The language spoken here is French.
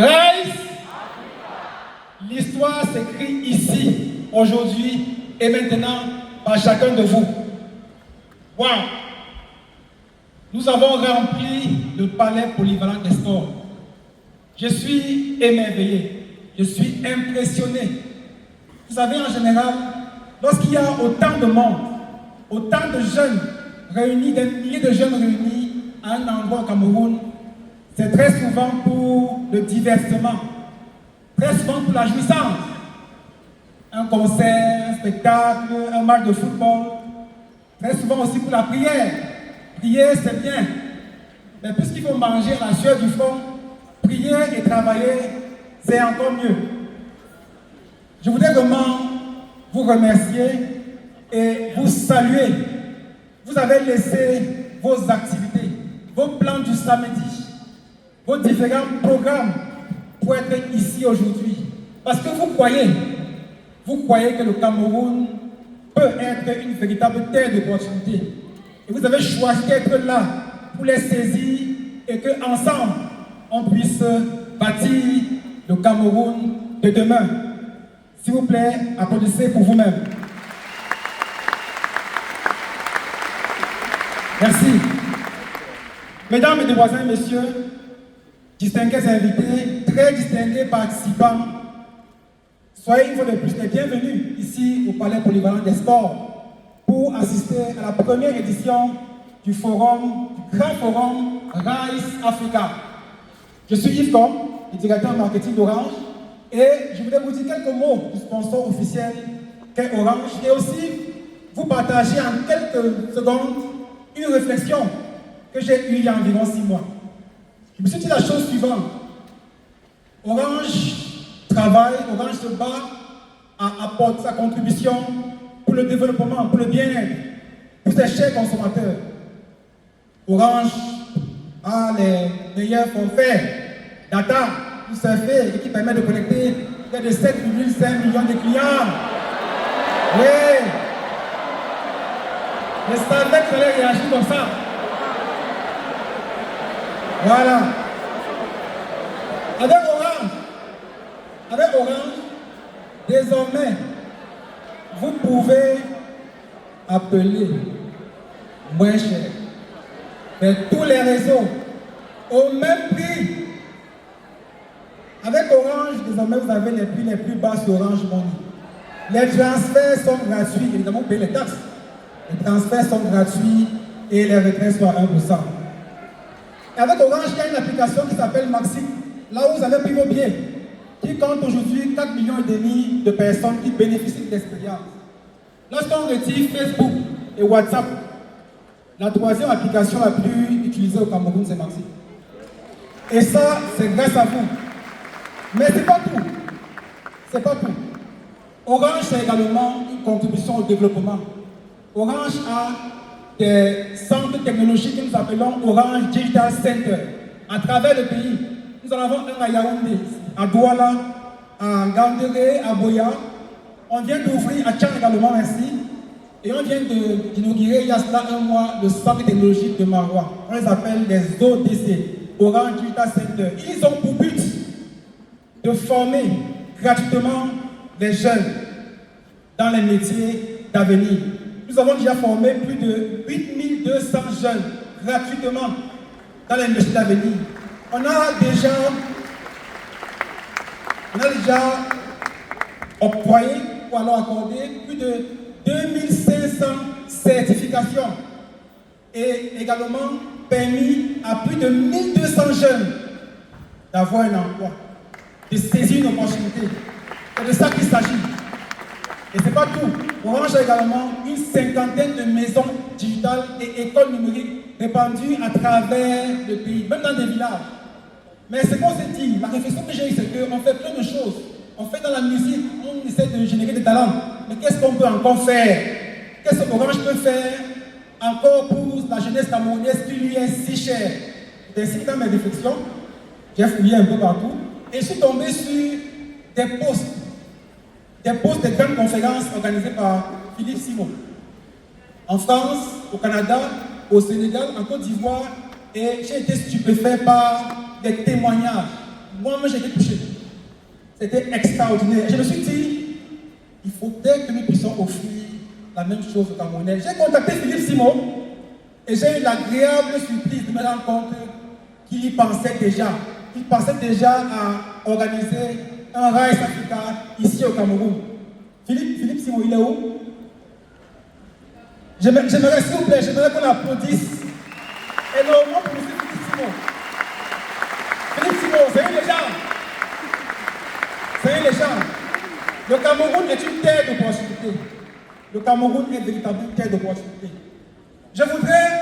Rise. L'histoire s'écrit ici, aujourd'hui et maintenant par chacun de vous. Wow! Nous avons rempli le palais polyvalent des sports. Je suis émerveillé, je suis impressionné. Vous savez, en général, lorsqu'il y a autant de monde, autant de jeunes réunis, des milliers de jeunes réunis à un endroit au Cameroun, c'est très souvent pour le divertissement, très souvent pour la jouissance. Un concert, un spectacle, un match de football, très souvent aussi pour la prière. Prier, c'est bien, mais puisqu'il faut manger à la sueur du front, prier et travailler, c'est encore mieux. Je voudrais vraiment vous remercier et vous saluer. Vous avez laissé vos activités, vos plans du samedi, vos différents programmes pour être ici aujourd'hui. Parce que vous croyez que le Cameroun peut être une véritable terre d'opportunités. Et vous avez choisi d'être là pour les saisir et qu'ensemble, on puisse bâtir le Cameroun de demain. S'il vous plaît, applaudissez pour vous-même. Merci. Mesdames, Mesdemoiselles, Messieurs, distingués invités, très distingués participants, soyez une fois de plus les bienvenus ici au Palais Polyvalent des Sports pour assister à la première édition du forum, du grand forum Rise Africa. Je suis Yves Com, le directeur marketing d'Orange, et je voudrais vous dire quelques mots du sponsor officiel qu'est Orange et aussi vous partager en quelques secondes une réflexion que j'ai eue il y a environ 6 mois. Je me suis dit la chose suivante. Orange travaille, Orange se bat à apporter sa contribution pour le développement, pour le bien-être, pour ses chers consommateurs. Orange a les meilleurs forfaits, data, tout ça fait, et qui permet de connecter près de 7,5 millions de clients. Oui! Je savais qu'il fallait réagir comme ça. Voilà. Avec Orange, désormais, vous pouvez appeler moins cher, mais tous les réseaux au même prix. Avec Orange, désormais, vous avez les prix les plus bas sur Orange Money. Les transferts sont gratuits, évidemment, vous payez les taxes. Les transferts sont gratuits et les retraits sont à 1%. Et avec Orange, il y a une application qui s'appelle Maxi, là où vous avez pris vos billets, qui compte aujourd'hui 4,5 millions de personnes qui bénéficient de l'expérience. Lorsqu'on retire Facebook et WhatsApp, la troisième application la plus utilisée au Cameroun, c'est Maxi. Et ça, c'est grâce à vous. Mais ce n'est pas tout. C'est pas tout. Orange, c'est également une contribution au développement. Orange a des centres technologiques que nous appelons Orange Digital Center à travers le pays. Nous en avons un à Yaoundé, à Douala, à Gandéré, à Boya. On vient d'ouvrir à Tchad également ainsi. Et on vient d'inaugurer il y a cela un mois le centre technologique de Marois. On les appelle les ODC, Orange Digital Center. Ils ont pour but de former gratuitement les jeunes dans les métiers d'avenir. Nous avons déjà formé plus de 8200 jeunes gratuitement dans les métiers d'avenir. On a déjà octroyé ou alors accordé plus de 2500 certifications et également permis à plus de 1200 jeunes d'avoir un emploi, de saisir une opportunité. C'est de ça qu'il s'agit. Et ce n'est pas tout. Orange a également une cinquantaine de maisons digitales et écoles numériques répandues à travers le pays, même dans des villages. Mais ce qu'on s'est dit, la réflexion que j'ai eue, c'est qu'on fait plein de choses. On fait dans la musique, on essaie de générer des talents. Mais qu'est-ce qu'on peut encore faire? Qu'est-ce qu'Orange peut faire encore pour la jeunesse camerounaise qui lui est si chère? C'est ainsi que dans mes réflexions, j'ai fouillé un peu partout et je suis tombé sur des posts de grandes conférences organisées par Philippe Simon. En France, au Canada, au Sénégal, en Côte d'Ivoire, et j'ai été stupéfait par des témoignages moi-même j'ai été touché. C'était extraordinaire. Je me suis dit, il faudrait que nous puissions offrir la même chose aux Camerounais. J'ai contacté Philippe Simon et j'ai eu l'agréable surprise de me rendre compte qu'il y pensait déjà. Il pensait déjà à organiser un Rice Africa ici au Cameroun. Philippe Simon, il est où? J'aimerais, s'il vous plaît, j'aimerais qu'on applaudisse énormément pour M. Philippe Simon. Philippe Simon, c'est une légende. C'est une légende. Le Cameroun est une terre d'opportunité. Le Cameroun est véritablement une terre d'opportunité. Je voudrais